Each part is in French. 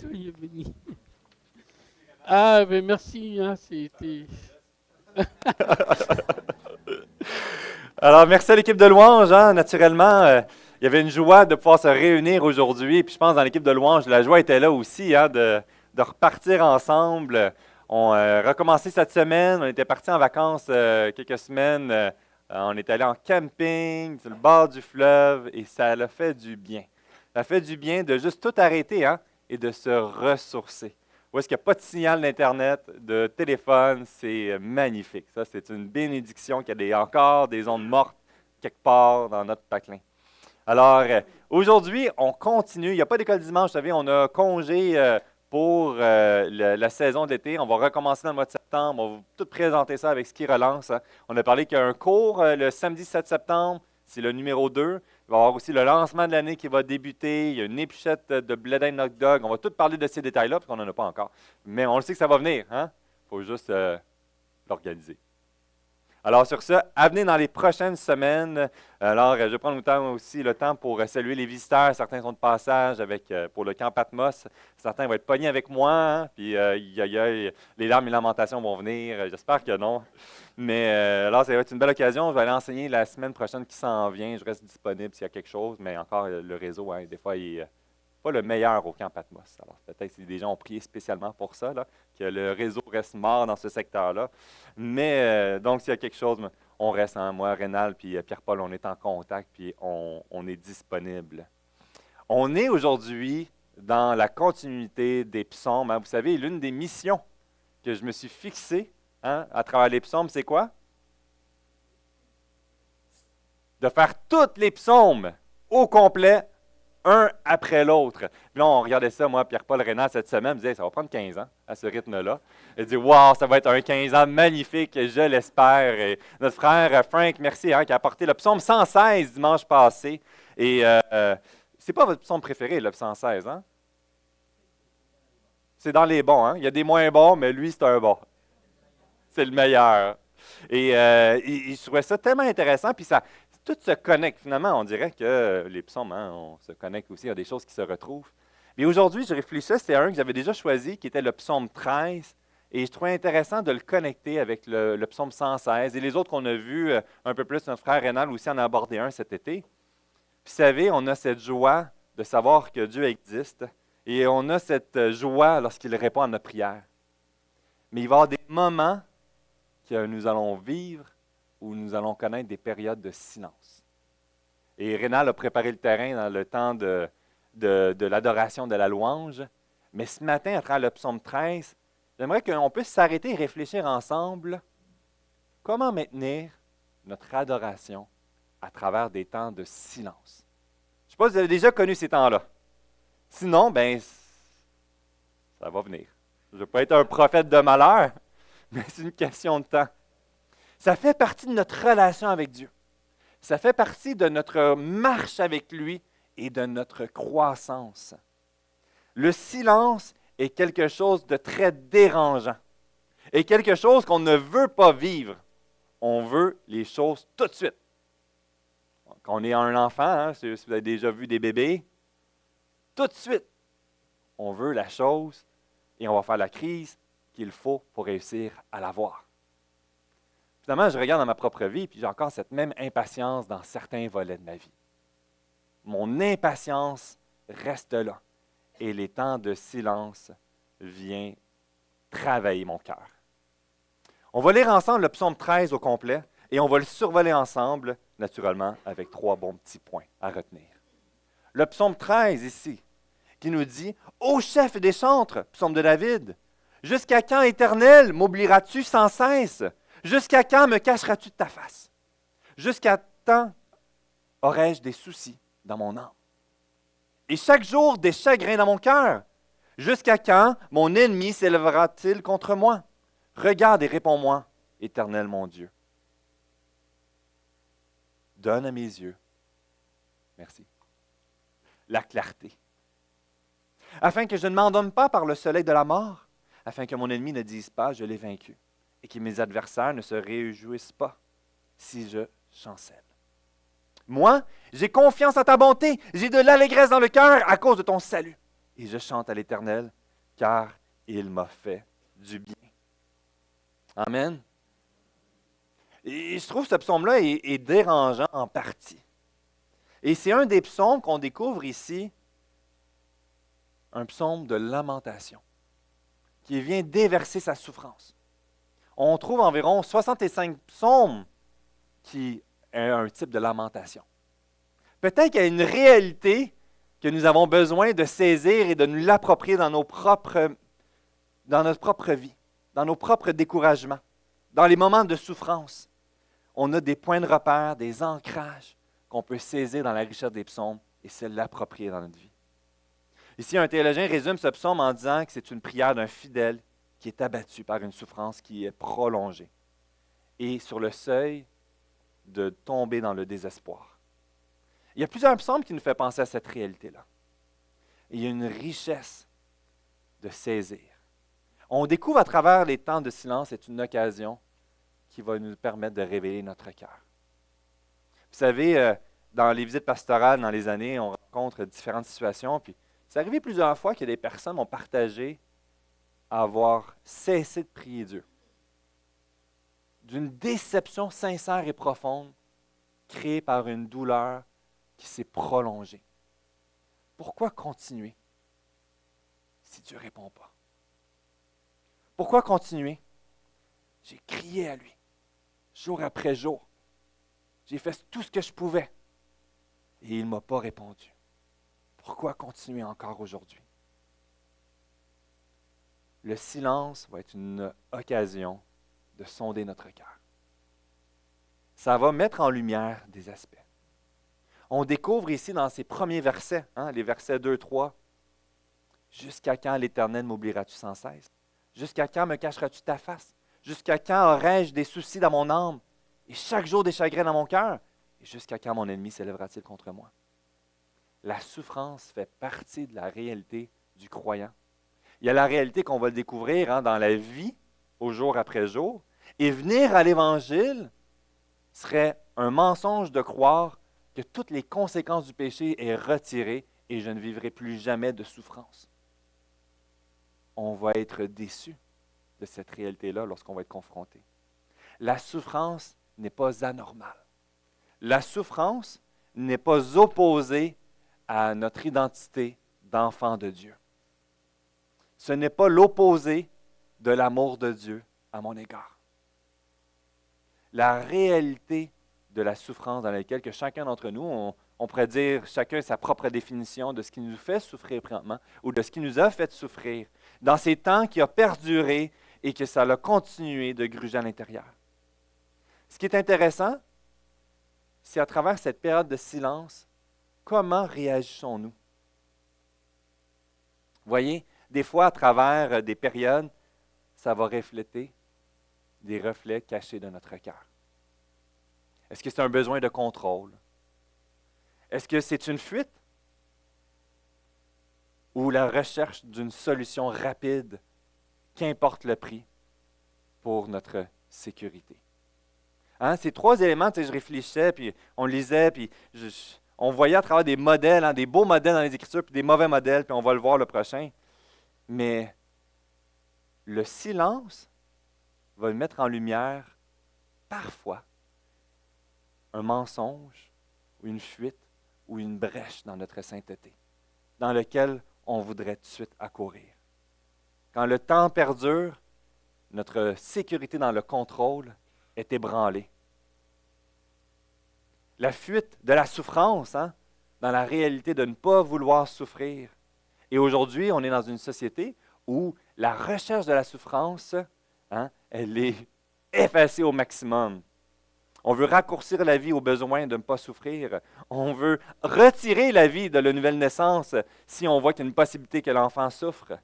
Soyez bénis. Ah, ben merci, hein, c'était... Alors, merci à l'équipe de louange, hein, naturellement. Il y avait une joie de pouvoir se réunir aujourd'hui. Puis je pense dans l'équipe de louange, la joie était là aussi, hein, de repartir ensemble. On a recommencé cette semaine. On était partis en vacances quelques semaines. On est allé en camping sur le bord du fleuve et ça a fait du bien. Ça fait du bien de juste tout arrêter, hein, et de se ressourcer. Où est-ce qu'il n'y a pas de signal d'Internet, de téléphone, c'est magnifique. Ça, c'est une bénédiction qu'il y a encore des ondes mortes quelque part dans notre patelin. Alors, aujourd'hui, on continue. Il n'y a pas d'école dimanche, vous savez, on a congé pour la saison de l'été. On va recommencer dans le mois de septembre. On va tout présenter ça avec ce qui relance, hein. On a parlé qu'il y a un cours le samedi 7 septembre, c'est le numéro 2. Il va y avoir aussi le lancement de l'année qui va débuter. Il y a une épluchette de blé d'Inde hot dog. On va tout parler de ces détails-là parce qu'on n'en a pas encore. Mais on le sait que ça va venir, hein? Il faut juste l'organiser. Alors, sur ça, à venir dans les prochaines semaines. Alors, je vais prendre aussi le temps pour saluer les visiteurs. Certains sont de passage pour le camp Patmos. Certains vont être pognés avec moi. Hein, puis, les larmes et lamentations vont venir. J'espère que non. Mais alors, ça va être une belle occasion. Je vais aller enseigner la semaine prochaine qui s'en vient. Je reste disponible s'il y a quelque chose. Mais encore, le réseau, hein, des fois, il n'est pas le meilleur au camp Patmos. Alors, peut-être que des gens ont prié spécialement pour ça, là, que le réseau reste mort dans ce secteur-là. Mais donc, s'il y a quelque chose, on reste, hein, moi, Rénal, puis Pierre-Paul, on est en contact, puis on est disponible. On est aujourd'hui dans la continuité des psaumes, hein. Vous savez, l'une des missions que je me suis fixée, hein, à travers les psaumes, c'est quoi? De faire toutes les psaumes au complet, un après l'autre. Puis là, on regardait ça, moi, Pierre-Paul Rénal, cette semaine, me disait, ça va prendre 15 ans à ce rythme-là. Il dit, wow, ça va être un 15 ans magnifique, je l'espère. Et notre frère Frank, merci, hein, qui a apporté le psaume 116 dimanche passé. Et c'est pas votre psaume préféré, le psaume 116, hein? C'est dans les bons, hein? Il y a des moins bons, mais lui, c'est un bon. C'est le meilleur. Et je trouvais ça tellement intéressant, puis ça, tout se connecte finalement. On dirait que les psaumes, hein, on se connecte aussi, il y a des choses qui se retrouvent. Mais aujourd'hui, je réfléchissais, c'est un que j'avais déjà choisi, qui était le psaume 13, et je trouvais intéressant de le connecter avec le psaume 116 et les autres qu'on a vus un peu plus. Notre frère Rénal aussi en a abordé un cet été. Puis, vous savez, on a cette joie de savoir que Dieu existe, et on a cette joie lorsqu'il répond à notre prière. Mais il va y avoir des moments que nous allons vivre où nous allons connaître des périodes de silence. Et Rénal a préparé le terrain dans le temps de l'adoration de la louange. Mais ce matin, à travers le psaume 13, j'aimerais qu'on puisse s'arrêter et réfléchir ensemble comment maintenir notre adoration à travers des temps de silence. Je ne sais pas si vous avez déjà connu ces temps-là. Sinon, ben, ça va venir. Je ne veux pas être un prophète de malheur, mais c'est une question de temps. Ça fait partie de notre relation avec Dieu. Ça fait partie de notre marche avec lui et de notre croissance. Le silence est quelque chose de très dérangeant et quelque chose qu'on ne veut pas vivre. On veut les choses tout de suite. Quand on est un enfant, hein, si vous avez déjà vu des bébés, tout de suite, on veut la chose et on va faire la crise qu'il faut pour réussir à l'avoir. Finalement, je regarde dans ma propre vie, puis j'ai encore cette même impatience dans certains volets de ma vie. Mon impatience reste là. Et les temps de silence viennent travailler mon cœur. On va lire ensemble le psaume 13 au complet, et on va le survoler ensemble, naturellement, avec 3 bons petits points à retenir. Le psaume 13 ici, qui nous dit « Ô chef des chantres, psaume de David, jusqu'à quand, Éternel, m'oublieras-tu sans cesse? Jusqu'à quand me cacheras-tu de ta face? Jusqu'à quand aurai-je des soucis dans mon âme? Et chaque jour des chagrins dans mon cœur? Jusqu'à quand mon ennemi s'élèvera-t-il contre moi? Regarde et réponds-moi, Éternel mon Dieu. Donne à mes yeux, merci, la clarté, afin que je ne m'endorme pas par le soleil de la mort, afin que mon ennemi ne dise pas, je l'ai vaincu, et que mes adversaires ne se réjouissent pas si je chancelle. Moi, j'ai confiance en ta bonté, j'ai de l'allégresse dans le cœur à cause de ton salut. et je chante à l'Éternel, car il m'a fait du bien. Amen. Et je trouve que ce psaume-là est dérangeant en partie. Et c'est un des psaumes qu'on découvre ici, un psaume de lamentation, qui vient déverser sa souffrance. On trouve environ 65 psaumes qui ont un type de lamentation. Peut-être qu'il y a une réalité que nous avons besoin de saisir et de nous l'approprier dans notre propre vie, dans nos propres découragements, dans les moments de souffrance. On a des points de repère, des ancrages qu'on peut saisir dans la richesse des psaumes et se l'approprier dans notre vie. Ici, un théologien résume ce psaume en disant que c'est une prière d'un fidèle qui est abattu par une souffrance qui est prolongée et sur le seuil de tomber dans le désespoir. Il y a plusieurs psaumes qui nous font penser à cette réalité-là. Il y a une richesse de saisir. On découvre à travers les temps de silence, c'est une occasion qui va nous permettre de révéler notre cœur. Vous savez, dans les visites pastorales, dans les années, on rencontre différentes situations, puis c'est arrivé plusieurs fois que des personnes ont partagé avoir cessé de prier Dieu. D'une déception sincère et profonde, créée par une douleur qui s'est prolongée. Pourquoi continuer si Dieu ne répond pas? Pourquoi continuer? J'ai crié à lui, jour après jour. J'ai fait tout ce que je pouvais et il ne m'a pas répondu. Pourquoi continuer encore aujourd'hui? Le silence va être une occasion de sonder notre cœur. Ça va mettre en lumière des aspects. On découvre ici dans ces premiers versets, les versets 2-3, « Jusqu'à quand, l'Éternel, m'oublieras-tu sans cesse? Jusqu'à quand me cacheras-tu ta face? Jusqu'à quand aurai-je des soucis dans mon âme et chaque jour des chagrins dans mon cœur? Et jusqu'à quand mon ennemi s'élèvera-t-il contre moi? » La souffrance fait partie de la réalité du croyant. Il y a la réalité qu'on va le découvrir dans la vie, au jour après jour. Et venir à l'Évangile serait un mensonge de croire que toutes les conséquences du péché est retirées et je ne vivrai plus jamais de souffrance. On va être déçu de cette réalité-là lorsqu'on va être confronté. La souffrance n'est pas anormale. La souffrance n'est pas opposée à notre identité d'enfant de Dieu. Ce n'est pas l'opposé de l'amour de Dieu à mon égard. La réalité de la souffrance dans laquelle que chacun d'entre nous, on pourrait dire chacun sa propre définition de ce qui nous fait souffrir présentement ou de ce qui nous a fait souffrir dans ces temps qui a perduré et que ça a continué de gruger à l'intérieur. Ce qui est intéressant, c'est à travers cette période de silence, comment réagissons-nous? Vous voyez, des fois, à travers des périodes, ça va refléter des reflets cachés de notre cœur. Est-ce que c'est un besoin de contrôle? Est-ce que c'est une fuite? Ou la recherche d'une solution rapide, qu'importe le prix, pour notre sécurité? Ces trois éléments, je réfléchissais, puis on lisait, puis on voyait à travers des modèles, des beaux modèles dans les Écritures, puis des mauvais modèles, puis on va le voir le prochain. Mais le silence va mettre en lumière, parfois, un mensonge, ou une fuite, ou une brèche dans notre sainteté, dans lequel on voudrait tout de suite accourir. Quand le temps perdure, notre sécurité dans le contrôle est ébranlée. La fuite de la souffrance, dans la réalité de ne pas vouloir souffrir. Et aujourd'hui, on est dans une société où la recherche de la souffrance, elle est effacée au maximum. On veut raccourcir la vie au besoin de ne pas souffrir. On veut retirer la vie de la nouvelle naissance si on voit qu'il y a une possibilité que l'enfant souffre.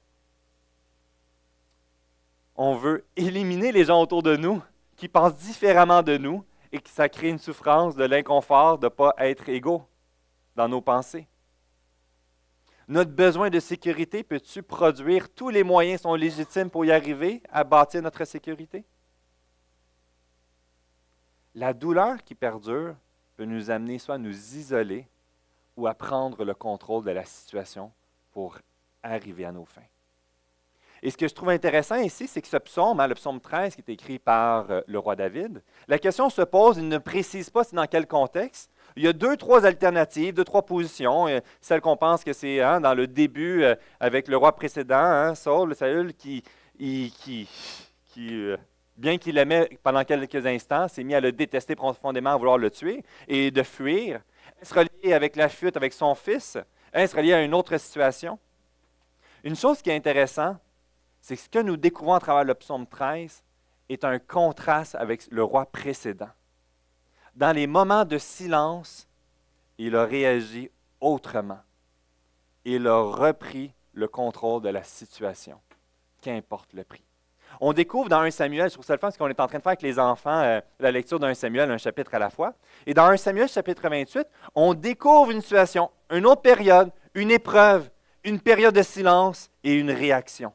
On veut éliminer les gens autour de nous qui pensent différemment de nous et que ça crée une souffrance, de l'inconfort de ne pas être égaux dans nos pensées. Notre besoin de sécurité, peux-tu produire tous les moyens qui sont légitimes pour y arriver à bâtir notre sécurité? La douleur qui perdure peut nous amener soit à nous isoler ou à prendre le contrôle de la situation pour arriver à nos fins. Et ce que je trouve intéressant ici, c'est que ce psaume, le psaume 13, qui est écrit par le roi David, la question se pose, il ne précise pas c'est dans quel contexte. Il y a 2-3 alternatives, 2-3 positions. Celle qu'on pense que c'est dans le début avec le roi précédent, Saül, bien qu'il l'aimait pendant quelques instants, s'est mis à le détester profondément, à vouloir le tuer et de fuir. Est-ce relié avec la fuite avec son fils? Est-ce relié à une autre situation? Une chose qui est intéressante, c'est que ce que nous découvrons à travers le psaume 13 est un contraste avec le roi précédent. Dans les moments de silence, il a réagi autrement. Il a repris le contrôle de la situation, qu'importe le prix. On découvre dans 1 Samuel, je trouve ça le fun, ce qu'on est en train de faire avec les enfants, la lecture d'un Samuel, un chapitre à la fois. Et dans 1 Samuel, chapitre 28, on découvre une situation, une autre période, une épreuve, une période de silence et une réaction.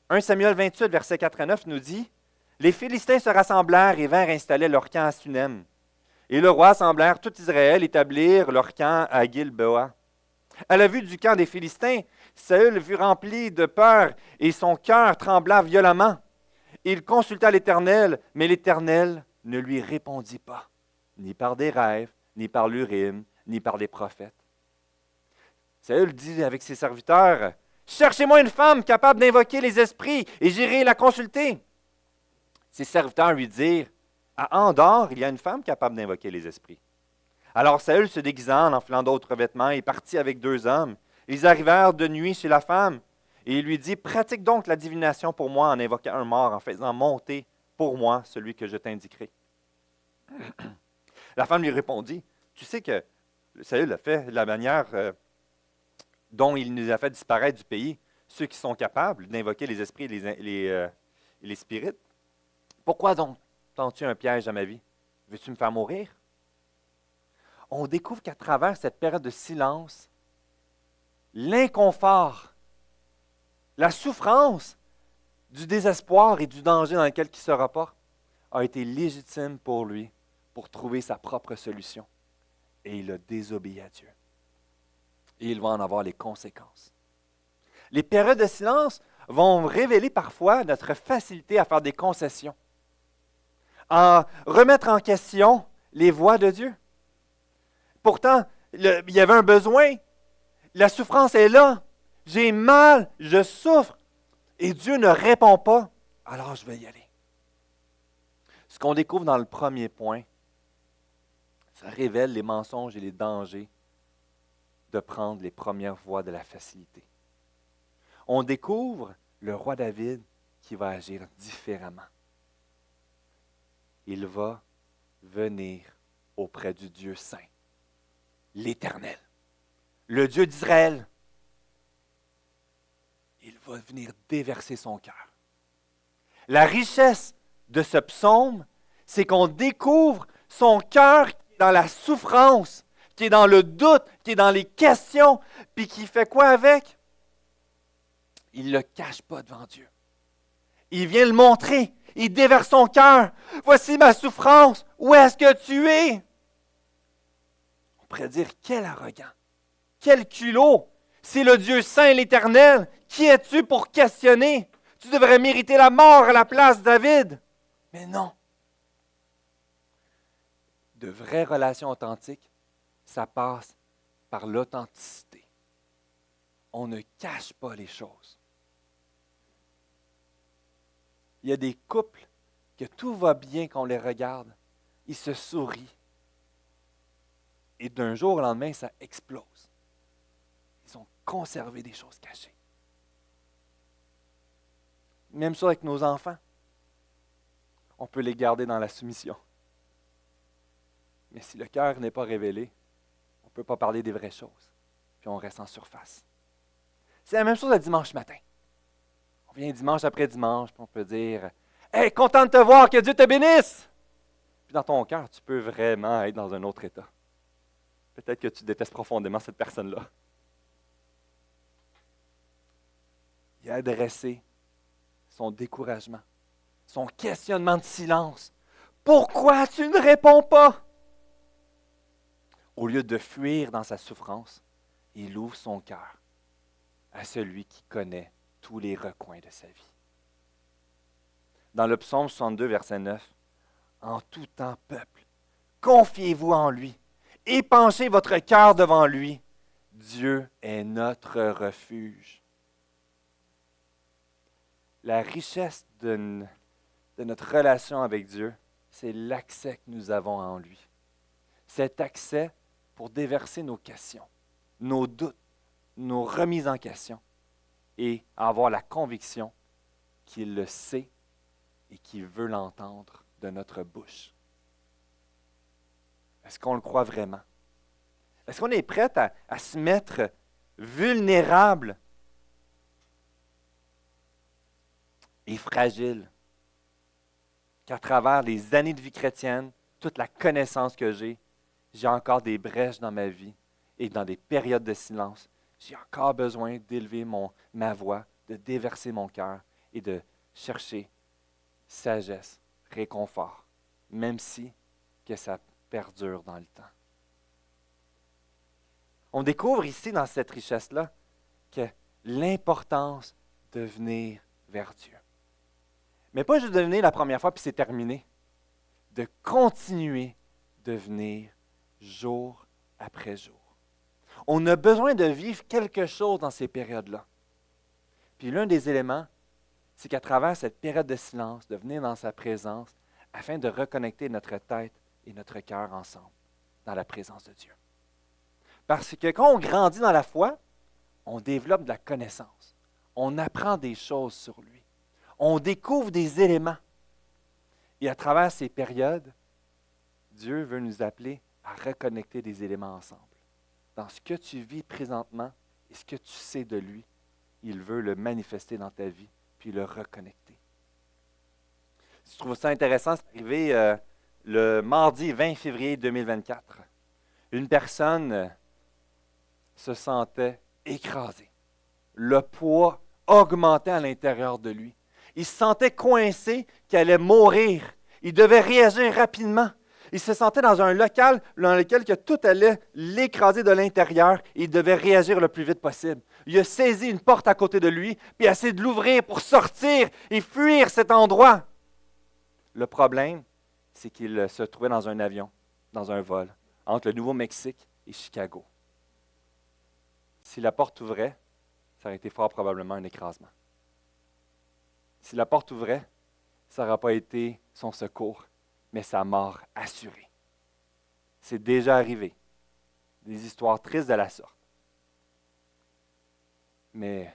1 Samuel 28, versets 4 à 9 nous dit « Les Philistins se rassemblèrent et vinrent installer leur camp à Sunem. Et le roi assemblèrent tout Israël établir leur camp à Gilboa. À la vue du camp des Philistins, Saül fut rempli de peur et son cœur trembla violemment. Il consulta l'Éternel, mais l'Éternel ne lui répondit pas, ni par des rêves, ni par l'Urim, ni par des prophètes. Saül dit avec ses serviteurs, « Cherchez-moi une femme capable d'invoquer les esprits, et j'irai la consulter. » Ses serviteurs lui dirent, « À Endor, il y a une femme capable d'invoquer les esprits. » Alors Saül, se déguisant en enfilant d'autres vêtements, est parti avec 2 hommes. Ils arrivèrent de nuit chez la femme, et il lui dit, « Pratique donc la divination pour moi en invoquant un mort, en faisant monter pour moi celui que je t'indiquerai. » La femme lui répondit, « Tu sais que Saül a fait de la manière dont il nous a fait disparaître du pays ceux qui sont capables d'invoquer les esprits et les spirites. Pourquoi donc tends-tu un piège à ma vie? Veux-tu me faire mourir? » On découvre qu'à travers cette période de silence, l'inconfort, la souffrance du désespoir et du danger dans lequel il se rapporte a été légitime pour lui pour trouver sa propre solution. Et il a désobéi à Dieu. Et il va en avoir les conséquences. Les périodes de silence vont révéler parfois notre facilité à faire des concessions, à remettre en question les voies de Dieu. Pourtant, il y avait un besoin. La souffrance est là. J'ai mal, je souffre. Et Dieu ne répond pas. Alors je vais y aller. Ce qu'on découvre dans le premier point, ça révèle les mensonges et les dangers de prendre les premières voies de la facilité. On découvre le roi David qui va agir différemment. Il va venir auprès du Dieu saint, l'Éternel, le Dieu d'Israël. Il va venir déverser son cœur. La richesse de ce psaume, c'est qu'on découvre son cœur qui est dans la souffrance, qui est dans le doute, qui est dans les questions, puis qui fait quoi avec? Il ne le cache pas devant Dieu. Il vient le montrer. Il déverse son cœur. Voici ma souffrance. Où est-ce que tu es? On pourrait dire, quel arrogant. Quel culot. C'est le Dieu saint, l'Éternel. Qui es-tu pour questionner? Tu devrais mériter la mort à la place de David. Mais non. De vraies relations authentiques, ça passe par l'authenticité. On ne cache pas les choses. Il y a des couples que tout va bien quand on les regarde. Ils se sourient. Et d'un jour au lendemain, ça explose. Ils ont conservé des choses cachées. Même chose avec nos enfants. On peut les garder dans la soumission. Mais si le cœur n'est pas révélé, on ne peut pas parler des vraies choses. Puis on reste en surface. C'est la même chose le dimanche matin. On vient dimanche après dimanche, puis on peut dire « Hey, content de te voir, que Dieu te bénisse! » Puis dans ton cœur, tu peux vraiment être dans un autre état. Peut-être que tu détestes profondément cette personne-là. Il a adressé son découragement, son questionnement de silence. Pourquoi tu ne réponds pas? Au lieu de fuir dans sa souffrance, il ouvre son cœur. à celui qui connaît tous les recoins de sa vie. Dans le psaume 62, verset 9, « En tout temps, peuple, confiez-vous en lui, épanchez votre cœur devant lui. Dieu est notre refuge. » La richesse de notre relation avec Dieu, c'est l'accès que nous avons en lui. Cet accès pour déverser nos questions, nos doutes, nos remises en question et avoir la conviction qu'il le sait et qu'il veut l'entendre de notre bouche. Est-ce qu'on le croit vraiment? Est-ce qu'on est prêt à se mettre vulnérable et fragile qu'à travers les années de vie chrétienne, toute la connaissance que j'ai encore des brèches dans ma vie et dans des périodes de silence. J'ai encore besoin d'élever ma voix, de déverser mon cœur et de chercher sagesse, réconfort, même si que ça perdure dans le temps. On découvre ici, dans cette richesse-là, que l'importance de venir vers Dieu. Mais pas juste de venir la première fois puis c'est terminé. De continuer de venir jour après jour. On a besoin de vivre quelque chose dans ces périodes-là. Puis l'un des éléments, c'est qu'à travers cette période de silence, de venir dans sa présence, afin de reconnecter notre tête et notre cœur ensemble, dans la présence de Dieu. Parce que quand on grandit dans la foi, on développe de la connaissance. On apprend des choses sur lui. On découvre des éléments. Et à travers ces périodes, Dieu veut nous appeler à reconnecter des éléments ensemble. Dans ce que tu vis présentement et ce que tu sais de lui, il veut le manifester dans ta vie, puis le reconnecter. Je trouve ça intéressant, c'est arrivé le mardi 20 février 2024. Une personne se sentait écrasée. Le poids augmentait à l'intérieur de lui. Il se sentait coincé, qu'il allait mourir. Il devait réagir rapidement. Il se sentait dans un local dans lequel que tout allait l'écraser de l'intérieur et il devait réagir le plus vite possible. Il a saisi une porte à côté de lui, puis a essayé de l'ouvrir pour sortir et fuir cet endroit. Le problème, c'est qu'il se trouvait dans un avion, dans un vol, entre le Nouveau-Mexique et Chicago. Si la porte ouvrait, ça aurait été fort probablement un écrasement. Si la porte ouvrait, ça n'aurait pas été son secours, mais sa mort assurée. C'est déjà arrivé. Des histoires tristes de la sorte. Mais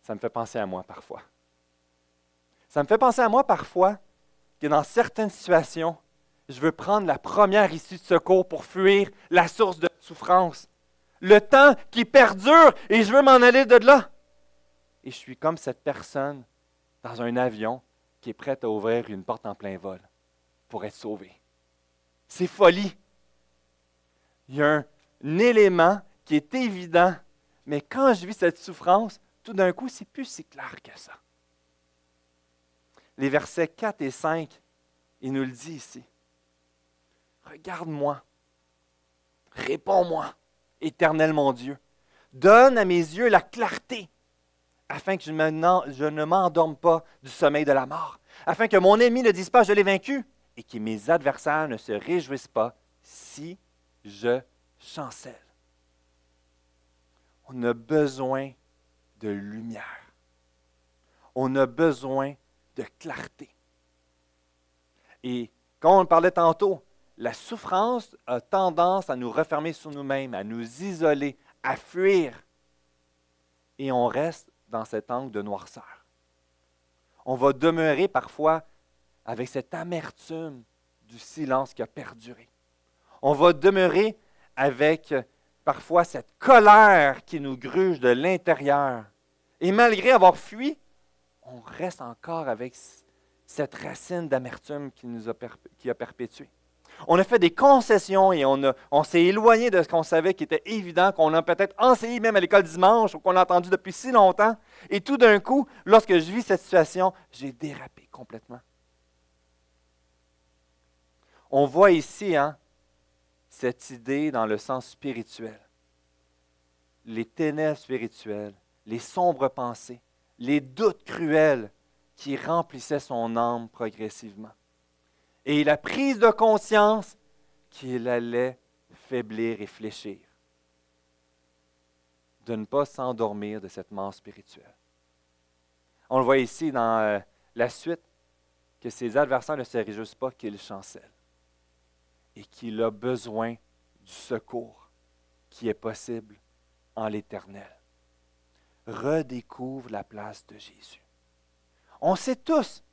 ça me fait penser à moi parfois. Ça me fait penser à moi parfois que dans certaines situations, je veux prendre la première issue de secours pour fuir la source de souffrance. Le temps qui perdure et je veux m'en aller de là. Et je suis comme cette personne dans un avion qui est prête à ouvrir une porte en plein vol pour être sauvé. C'est folie. Il y a un élément qui est évident, mais quand je vis cette souffrance, tout d'un coup, c'est plus si clair que ça. Les versets 4 et 5, il nous le dit ici. Regarde-moi, réponds-moi, Éternel mon Dieu. Donne à mes yeux la clarté, afin que je ne m'endorme pas du sommeil de la mort, afin que mon ennemi ne dise pas « je l'ai vaincu » et que mes adversaires ne se réjouissent pas si je chancelle. On a besoin de lumière. On a besoin de clarté. Et comme on parlait tantôt, la souffrance a tendance à nous refermer sur nous-mêmes, à nous isoler, à fuir. Et on reste dans cet angle de noirceur. On va demeurer parfois avec cette amertume du silence qui a perduré. On va demeurer avec parfois cette colère qui nous gruge de l'intérieur. Et malgré avoir fui, on reste encore avec cette racine d'amertume qui a perpétué. On a fait des concessions et on s'est éloigné de ce qu'on savait qui était évident, qu'on a peut-être enseigné même à l'école dimanche ou qu'on a entendu depuis si longtemps. Et tout d'un coup, lorsque je vis cette situation, j'ai dérapé complètement. On voit ici cette idée dans le sens spirituel. Les ténèbres spirituelles les sombres pensées, les doutes cruels qui remplissaient son âme progressivement. Et la prise de conscience qu'il allait faiblir et fléchir, de ne pas s'endormir de cette mort spirituelle. On le voit ici dans la suite, que ses adversaires ne se réjouissent pas qu'il chancelle et qu'il a besoin du secours qui est possible en l'Éternel. Redécouvre la place de Jésus. On sait tous,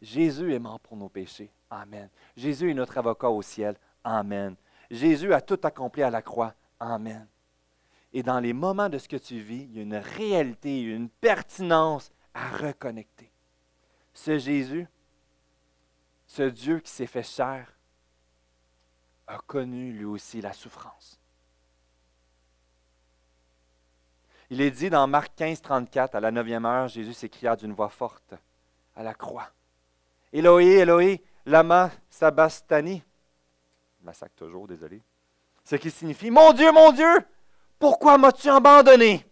Jésus est mort pour nos péchés. Amen. Jésus est notre avocat au ciel. Amen. Jésus a tout accompli à la croix. Amen. Et dans les moments de ce que tu vis, il y a une réalité, une pertinence à reconnecter. Ce Jésus, ce Dieu qui s'est fait chair, a connu lui aussi la souffrance. Il est dit dans Marc 15, 34, à la 9e heure, Jésus s'écria d'une voix forte à la croix. « Éloi, Éloi, lama sabachthani » Je massacre toujours, désolé. Ce qui signifie « Mon Dieu, pourquoi m'as-tu abandonné? »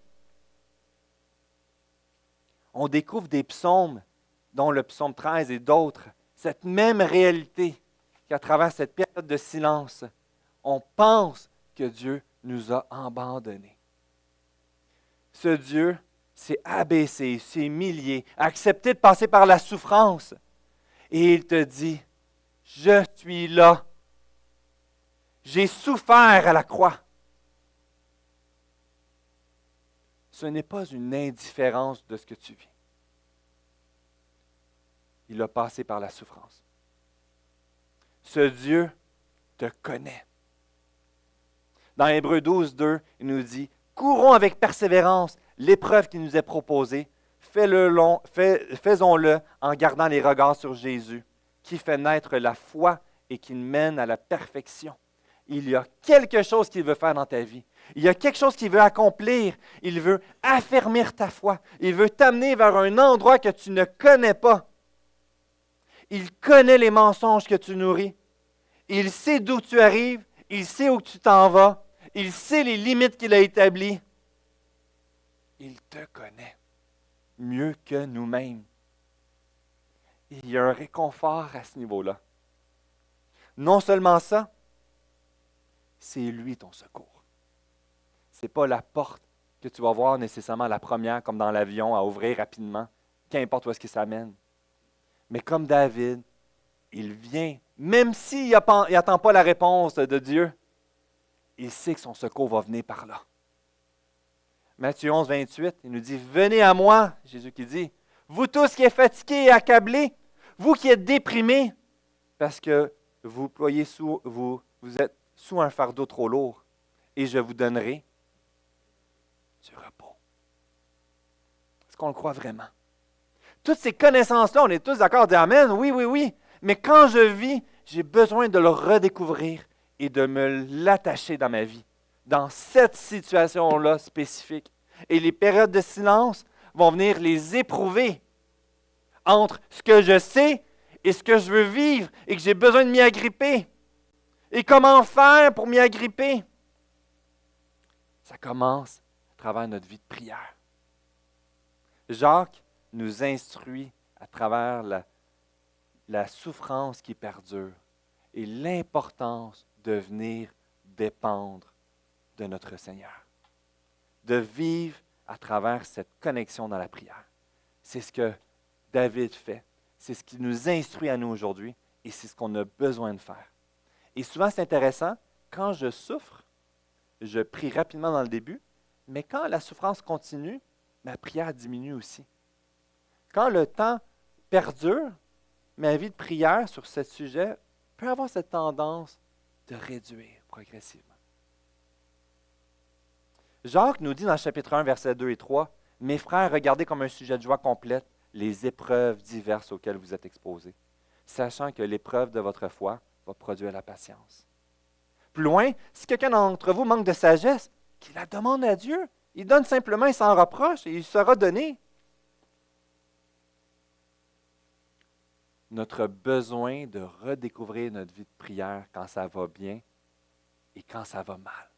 On découvre des psaumes, dont le psaume 13 et d'autres, cette même réalité qu'à travers cette période de silence, on pense que Dieu nous a abandonnés. Ce Dieu s'est abaissé, s'est humilié, a accepté de passer par la souffrance. Et il te dit, je suis là. J'ai souffert à la croix. Ce n'est pas une indifférence de ce que tu vis. Il a passé par la souffrance. Ce Dieu te connaît. Dans Hébreux 12, 2, il nous dit, « Courons avec persévérance l'épreuve qui nous est proposée. Faisons-le en gardant les regards sur Jésus, qui fait naître la foi et qui mène à la perfection. » Il y a quelque chose qu'il veut faire dans ta vie. Il y a quelque chose qu'il veut accomplir. Il veut affermir ta foi. Il veut t'amener vers un endroit que tu ne connais pas. Il connaît les mensonges que tu nourris. Il sait d'où tu arrives. Il sait où tu t'en vas. Il sait les limites qu'il a établies. Il te connaît mieux que nous-mêmes. Il y a un réconfort à ce niveau-là. Non seulement ça, c'est lui ton secours. Ce n'est pas la porte que tu vas voir nécessairement la première, comme dans l'avion, à ouvrir rapidement, qu'importe où est-ce qu'il s'amène. Mais comme David, il vient, même s'il n'attend pas la réponse de Dieu, il sait que son secours va venir par là. Matthieu 11, 28, il nous dit, « Venez à moi, Jésus qui dit, vous tous qui êtes fatigués et accablés, vous qui êtes déprimés, parce que vous êtes sous un fardeau trop lourd, et je vous donnerai du repos. » Est-ce qu'on le croit vraiment? Toutes ces connaissances-là, on est tous d'accord de dire Amen, oui, oui, oui. Mais quand je vis, j'ai besoin de le redécouvrir et de me l'attacher dans ma vie, dans cette situation-là spécifique. Et les périodes de silence vont venir les éprouver entre ce que je sais et ce que je veux vivre et que j'ai besoin de m'y agripper. Et comment faire pour m'y agripper? Ça commence à travers notre vie de prière. Jacques nous instruit à travers la souffrance qui perdure et l'importance de venir dépendre de notre Seigneur. De vivre à travers cette connexion dans la prière. C'est ce que David fait. C'est ce qui nous instruit à nous aujourd'hui et c'est ce qu'on a besoin de faire. Et souvent, c'est intéressant, quand je souffre, je prie rapidement dans le début, mais quand la souffrance continue, ma prière diminue aussi. Quand le temps perdure, ma vie de prière sur ce sujet peut avoir cette tendance de réduire progressivement. Jacques nous dit dans le chapitre 1, versets 2 et 3, « Mes frères, regardez comme un sujet de joie complète les épreuves diverses auxquelles vous êtes exposés, sachant que l'épreuve de votre foi va produire la patience. » Plus loin, si quelqu'un d'entre vous manque de sagesse, qu'il la demande à Dieu. Il donne simplement et sans reproche et il sera donné. Notre besoin de redécouvrir notre vie de prière quand ça va bien et quand ça va mal.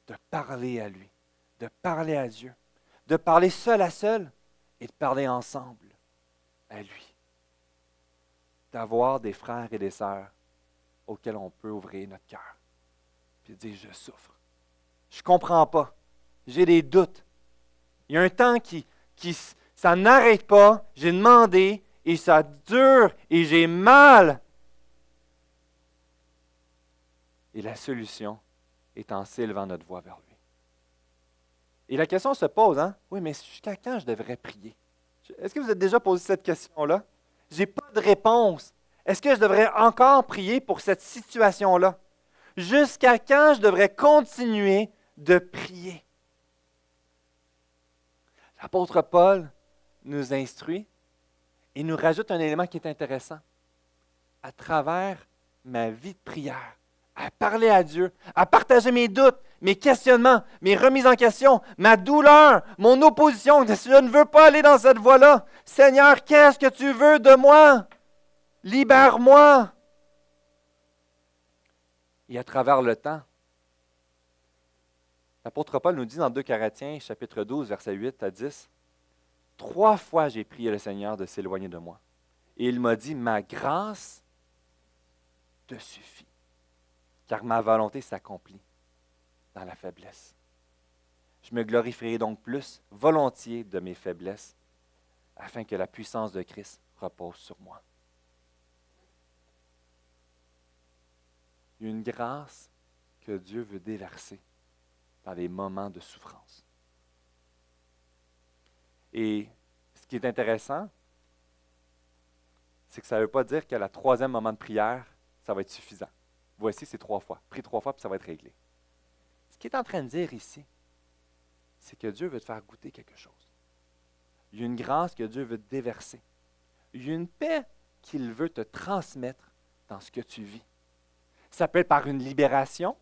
De parler à lui, de parler à Dieu. de parler seul à seul et de parler ensemble à lui. D'avoir des frères et des sœurs auxquels on peut ouvrir notre cœur. Puis dire, je souffre. Je ne comprends pas. J'ai des doutes. Il y a un temps ça n'arrête pas. J'ai demandé et ça dure et j'ai mal. Et la solution est en s'élevant notre voix vers lui. Et la question se pose, hein? Oui, mais jusqu'à quand je devrais prier? Est-ce que vous êtes déjà posé cette question-là? Je n'ai pas de réponse. Est-ce que je devrais encore prier pour cette situation-là? Jusqu'à quand je devrais continuer de prier? L'apôtre Paul nous instruit et nous rajoute un élément qui est intéressant. À travers ma vie de prière, à parler à Dieu, à partager mes doutes, mes questionnements, mes remises en question, ma douleur, mon opposition. Je ne veux pas aller dans cette voie-là. Seigneur, qu'est-ce que tu veux de moi? Libère-moi. Et à travers le temps, l'apôtre Paul nous dit dans 2 Corinthiens, chapitre 12, versets 8 à 10, « 3 fois j'ai prié le Seigneur de s'éloigner de moi. Et il m'a dit, ma grâce te suffit, car ma volonté s'accomplit dans la faiblesse. Je me glorifierai donc plus volontiers de mes faiblesses, afin que la puissance de Christ repose sur moi. » Il y a une grâce que Dieu veut déverser dans les moments de souffrance. Et ce qui est intéressant, c'est que ça ne veut pas dire qu'à la 3e moment de prière, ça va être suffisant. Voici, c'est 3 fois. Prie 3 fois, puis ça va être réglé. Ce qu'il est en train de dire ici, c'est que Dieu veut te faire goûter quelque chose. Il y a une grâce que Dieu veut te déverser. Il y a une paix qu'il veut te transmettre dans ce que tu vis. Ça peut être par une libération,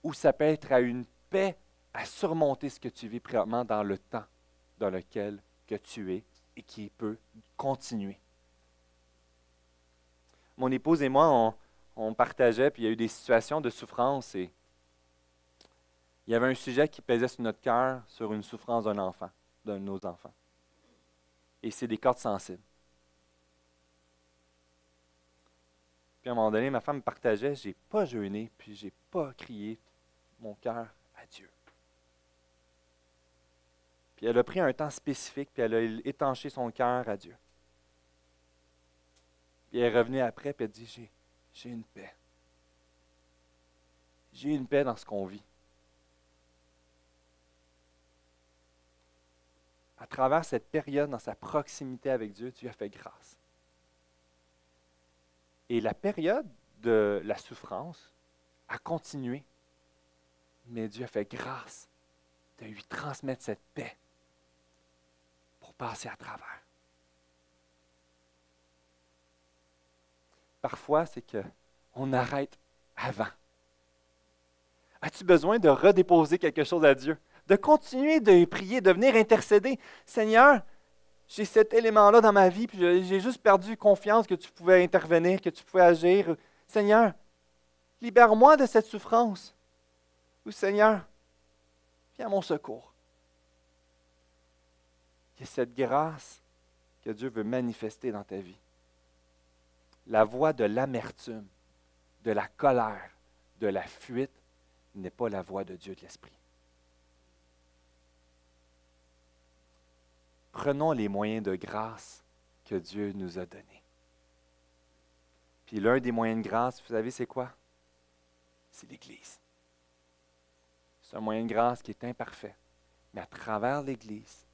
ou ça peut être à une paix à surmonter ce que tu vis présentement dans le temps dans lequel que tu es et qui peut continuer. Mon épouse et moi, on partageait, puis il y a eu des situations de souffrance et il y avait un sujet qui pesait sur notre cœur, sur une souffrance d'un enfant, d'un de nos enfants. Et c'est des cordes sensibles. Puis à un moment donné, ma femme me partageait, j'ai pas jeûné, puis j'ai pas crié mon cœur à Dieu. Puis elle a pris un temps spécifique, puis elle a étanché son cœur à Dieu. Puis elle est revenue après, puis elle a dit, j'ai une paix. J'ai une paix dans ce qu'on vit. À travers cette période, dans sa proximité avec Dieu, Dieu a fait grâce. Et la période de la souffrance a continué. Mais Dieu a fait grâce de lui transmettre cette paix pour passer à travers. Parfois, c'est qu'on arrête avant. As-tu besoin de redéposer quelque chose à Dieu? De continuer de prier, de venir intercéder. Seigneur, j'ai cet élément-là dans ma vie, puis j'ai juste perdu confiance que tu pouvais intervenir, que tu pouvais agir. Seigneur, libère-moi de cette souffrance. Ou Seigneur, viens à mon secours. Il y a cette grâce que Dieu veut manifester dans ta vie. La voix de l'amertume, de la colère, de la fuite n'est pas la voix de Dieu de l'Esprit. Prenons les moyens de grâce que Dieu nous a donnés. Puis l'un des moyens de grâce, vous savez, c'est quoi? C'est l'Église. C'est un moyen de grâce qui est imparfait. Mais à travers l'Église,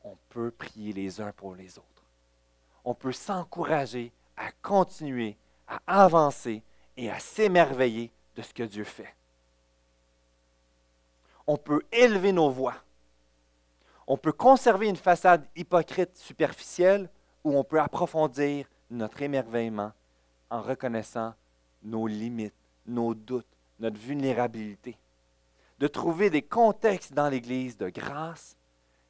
on peut prier les uns pour les autres. On peut s'encourager à continuer, à avancer et à s'émerveiller de ce que Dieu fait. On peut élever nos voix. On peut conserver une façade hypocrite superficielle ou on peut approfondir notre émerveillement en reconnaissant nos limites, nos doutes, notre vulnérabilité. De trouver des contextes dans l'Église de grâce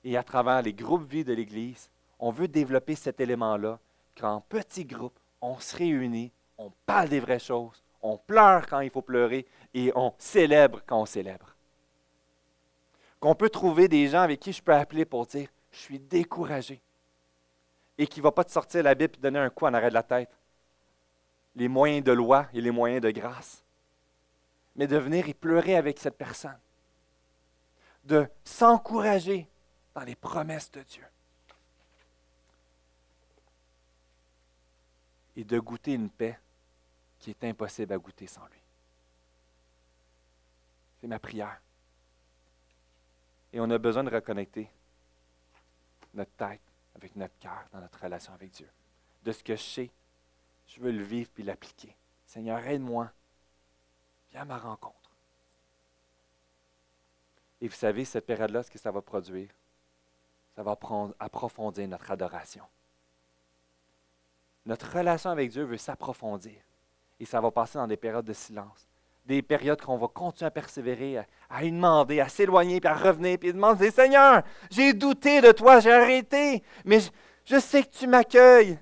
et à travers les groupes vie de l'Église, on veut développer cet élément-là qu'en petits groupes, on se réunit, on parle des vraies choses, on pleure quand il faut pleurer et on célèbre quand on célèbre. qu'on peut trouver des gens avec qui je peux appeler pour dire « Je suis découragé » et qui ne va pas te sortir la Bible et te donner un coup en arrêt de la tête. Les moyens de loi et les moyens de grâce. Mais de venir y pleurer avec cette personne. De s'encourager dans les promesses de Dieu. Et de goûter une paix qui est impossible à goûter sans lui. C'est ma prière. Et on a besoin de reconnecter notre tête avec notre cœur dans notre relation avec Dieu. De ce que je sais, je veux le vivre puis l'appliquer. Seigneur, aide-moi. Viens à ma rencontre. Et vous savez, cette période-là, ce que ça va produire, ça va approfondir notre adoration. Notre relation avec Dieu veut s'approfondir. Et ça va passer dans des périodes de silence. Des périodes qu'on va continuer à persévérer, à lui demander, à s'éloigner, puis à revenir, puis à demander, Seigneur, j'ai douté de toi, j'ai arrêté, mais je sais que tu m'accueilles.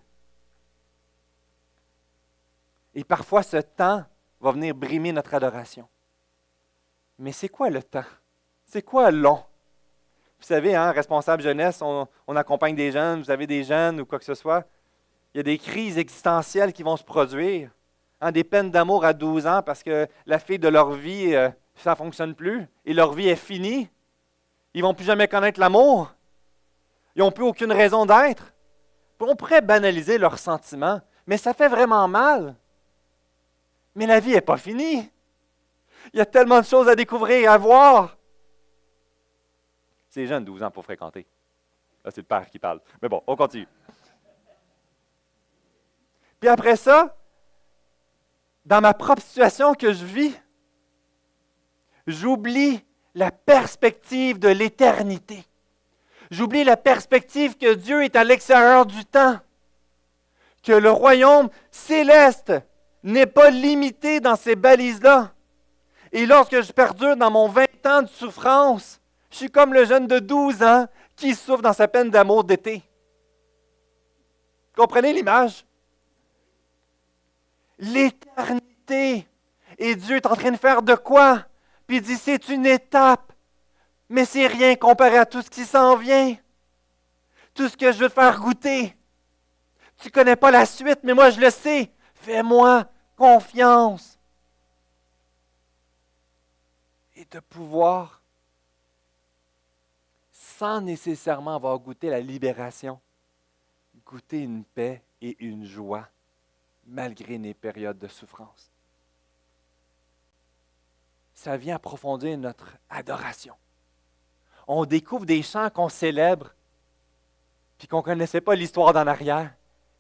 Et parfois, ce temps va venir brimer notre adoration. Mais c'est quoi le temps? C'est quoi long? Vous savez, responsable jeunesse, on accompagne des jeunes, vous avez des jeunes ou quoi que ce soit. Il y a des crises existentielles qui vont se produire. Des peines d'amour à 12 ans parce que la fille de leur vie, ça ne fonctionne plus et leur vie est finie. Ils ne vont plus jamais connaître l'amour. Ils n'ont plus aucune raison d'être. On pourrait banaliser leurs sentiments, mais ça fait vraiment mal. Mais la vie n'est pas finie. Il y a tellement de choses à découvrir et à voir. C'est jeune, 12 ans pour fréquenter. Là, c'est le père qui parle. Mais bon, on continue. Puis après ça, dans ma propre situation que je vis, j'oublie la perspective de l'éternité. J'oublie la perspective que Dieu est à l'extérieur du temps, que le royaume céleste n'est pas limité dans ces balises-là. Et lorsque je perdure dans mon 20 ans de souffrance, je suis comme le jeune de 12 ans qui souffre dans sa peine d'amour d'été. Comprenez l'image? L'éternité. Et Dieu est en train de faire de quoi? Puis il dit, c'est une étape, mais c'est rien comparé à tout ce qui s'en vient. Tout ce que je veux te faire goûter. Tu ne connais pas la suite, mais moi je le sais. Fais-moi confiance. Et de pouvoir, sans nécessairement avoir goûté la libération, goûter une paix et une joie malgré les périodes de souffrance. Ça vient approfondir notre adoration. On découvre des chants qu'on célèbre, puis qu'on ne connaissait pas l'histoire d'en arrière,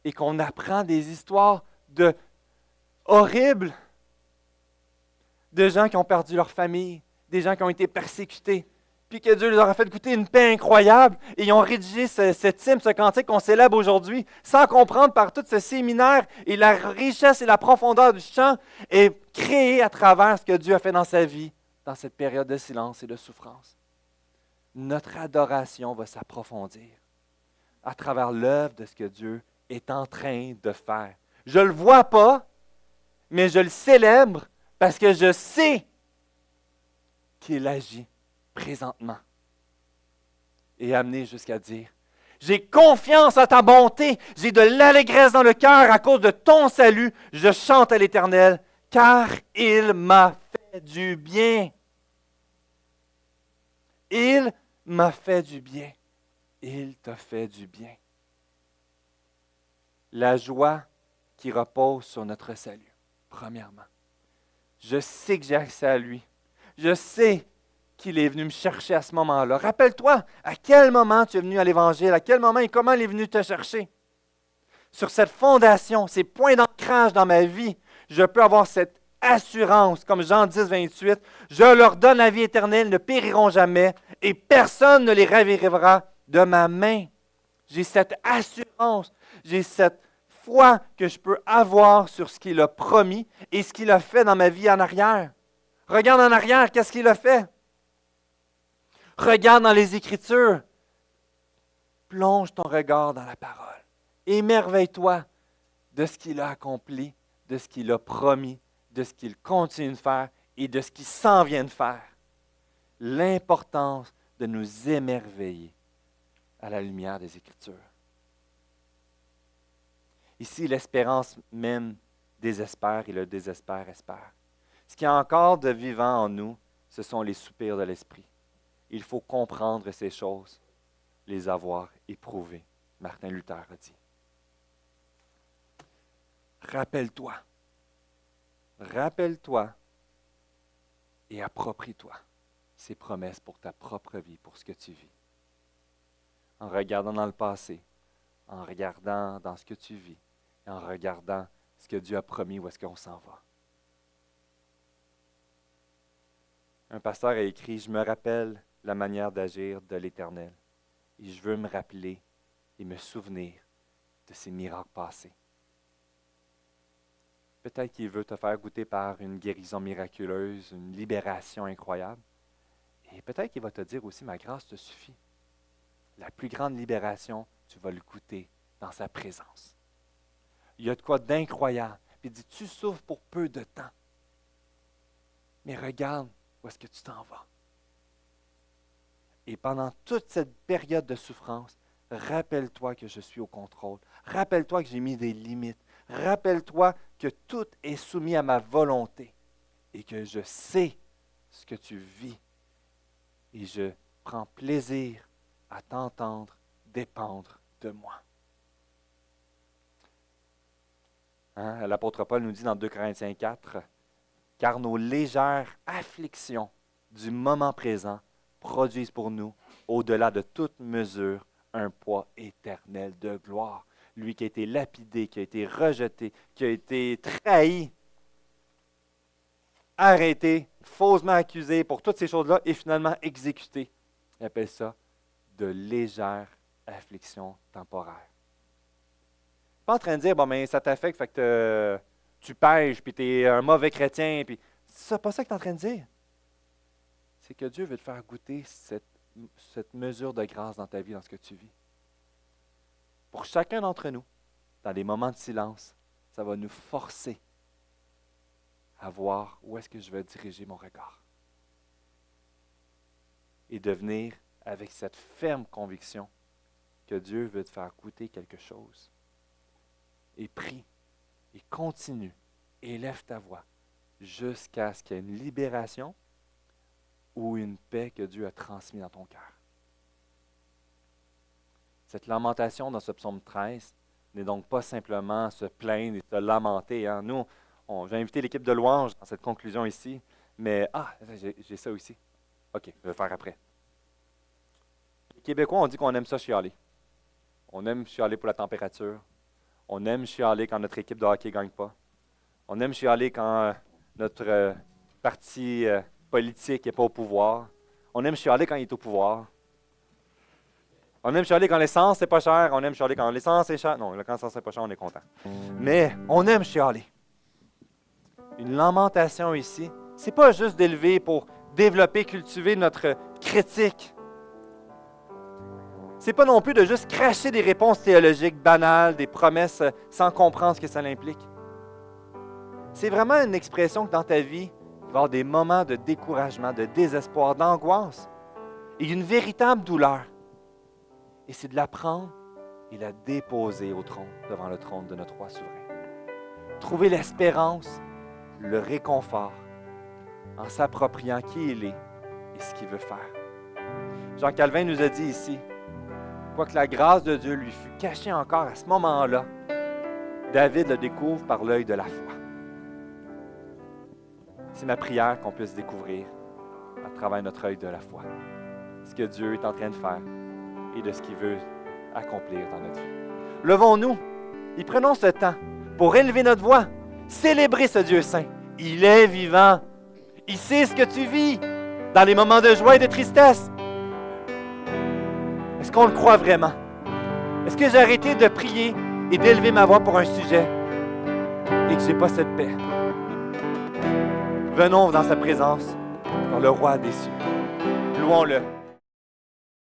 et qu'on apprend des histoires horribles, de gens qui ont perdu leur famille, des gens qui ont été persécutés, puis que Dieu leur a fait goûter une paix incroyable, et ils ont rédigé cet hymne, ce cantique qu'on célèbre aujourd'hui, sans comprendre par tout ce séminaire, et la richesse et la profondeur du chant est créée à travers ce que Dieu a fait dans sa vie, dans cette période de silence et de souffrance. Notre adoration va s'approfondir à travers l'œuvre de ce que Dieu est en train de faire. Je ne le vois pas, mais je le célèbre parce que je sais qu'il agit présentement. Et amené jusqu'à dire, j'ai confiance à ta bonté, j'ai de l'allégresse dans le cœur à cause de ton salut, je chante à l'Éternel, car il m'a fait du bien. Il m'a fait du bien. Il t'a fait du bien. La joie qui repose sur notre salut, premièrement. Je sais que j'ai accès à lui. Je sais qu'il est venu me chercher à ce moment-là. Rappelle-toi, à quel moment tu es venu à l'Évangile, à quel moment et comment il est venu te chercher. Sur cette fondation, ces points d'ancrage dans ma vie, je peux avoir cette assurance, comme Jean 10, 28, je leur donne la vie éternelle, ils ne périront jamais, et personne ne les ravira de ma main. J'ai cette assurance, j'ai cette foi que je peux avoir sur ce qu'il a promis et ce qu'il a fait dans ma vie en arrière. Regarde en arrière, qu'est-ce qu'il a fait? Regarde dans les Écritures. Plonge ton regard dans la parole. Émerveille-toi de ce qu'il a accompli, de ce qu'il a promis, de ce qu'il continue de faire et de ce qu'il s'en vient de faire. L'importance de nous émerveiller à la lumière des Écritures. Ici, l'espérance même désespère et le désespoir espère. Ce qui y a encore de vivant en nous, ce sont les soupirs de l'esprit. Il faut comprendre ces choses, les avoir éprouvées, Martin Luther a dit. Rappelle-toi et approprie-toi ces promesses pour ta propre vie, pour ce que tu vis. En regardant dans le passé, en regardant dans ce que tu vis, et en regardant ce que Dieu a promis, où est-ce qu'on s'en va. Un pasteur a écrit « Je me rappelle la manière d'agir de l'Éternel, et je veux me rappeler et me souvenir de ses miracles passés. » Peut-être qu'il veut te faire goûter par une guérison miraculeuse, une libération incroyable. Et peut-être qu'il va te dire aussi, ma grâce te suffit. La plus grande libération, tu vas le goûter dans sa présence. Il y a de quoi d'incroyable. Puis il dit, tu souffres pour peu de temps. Mais regarde où est-ce que tu t'en vas. Et pendant toute cette période de souffrance, rappelle-toi que je suis au contrôle. Rappelle-toi que j'ai mis des limites. Rappelle-toi que tout est soumis à ma volonté et que je sais ce que tu vis. Et je prends plaisir à t'entendre dépendre de moi. Hein? L'apôtre Paul nous dit dans 2 Corinthiens 4, « Car nos légères afflictions du moment présent produisent pour nous, au-delà de toute mesure, un poids éternel de gloire. » Lui qui a été lapidé, qui a été rejeté, qui a été trahi, arrêté, faussement accusé pour toutes ces choses-là et finalement exécuté. Il appelle ça de légères afflictions temporaires. Pas en train de dire, bon, mais ça t'affecte, fait que tu pêches, puis tu es un mauvais chrétien, puis c'est pas ça que tu es en train de dire. C'est que Dieu veut te faire goûter cette mesure de grâce dans ta vie, dans ce que tu vis. Pour chacun d'entre nous, dans les moments de silence, ça va nous forcer à voir où est-ce que je vais diriger mon regard. Et devenir avec cette ferme conviction que Dieu veut te faire goûter quelque chose. Et prie, et continue, et élève ta voix jusqu'à ce qu'il y ait une libération ou une paix que Dieu a transmise dans ton cœur. Cette lamentation dans ce psaume 13 n'est donc pas simplement se plaindre et se lamenter. Hein. Nous, j'ai invité l'équipe de louange dans cette conclusion ici, mais j'ai ça aussi. OK, je vais le faire après. Les Québécois, on dit qu'on aime ça chialer. On aime chialer pour la température. On aime chialer quand notre équipe de hockey ne gagne pas. On aime chialer quand notre parti politique n'est pas au pouvoir. On aime chialer quand il est au pouvoir. On aime chialer quand l'essence n'est pas chère. On aime chialer quand l'essence est chère. Non, quand l'essence n'est pas chère, on est content. Mais on aime chialer. Une lamentation ici, ce n'est pas juste d'élever pour développer, cultiver notre critique. Ce n'est pas non plus de juste cracher des réponses théologiques banales, des promesses sans comprendre ce que ça implique. C'est vraiment une expression que dans ta vie, il va y avoir des moments de découragement, de désespoir, d'angoisse et une véritable douleur. Et c'est de la prendre et la déposer au trône, devant le trône de notre roi souverain. Trouver l'espérance, le réconfort, en s'appropriant qui il est et ce qu'il veut faire. Jean Calvin nous a dit ici, quoique la grâce de Dieu lui fût cachée encore à ce moment-là, David le découvre par l'œil de la foi. C'est ma prière qu'on puisse découvrir à travers notre œil de la foi ce que Dieu est en train de faire et de ce qu'il veut accomplir dans notre vie. Levons-nous et prenons ce temps pour élever notre voix, célébrer ce Dieu saint. Il est vivant. Il sait ce que tu vis dans les moments de joie et de tristesse. Est-ce qu'on le croit vraiment? Est-ce que j'ai arrêté de prier et d'élever ma voix pour un sujet et que je n'ai pas cette paix? Venons dans sa présence, dans le roi des cieux. Louons-le.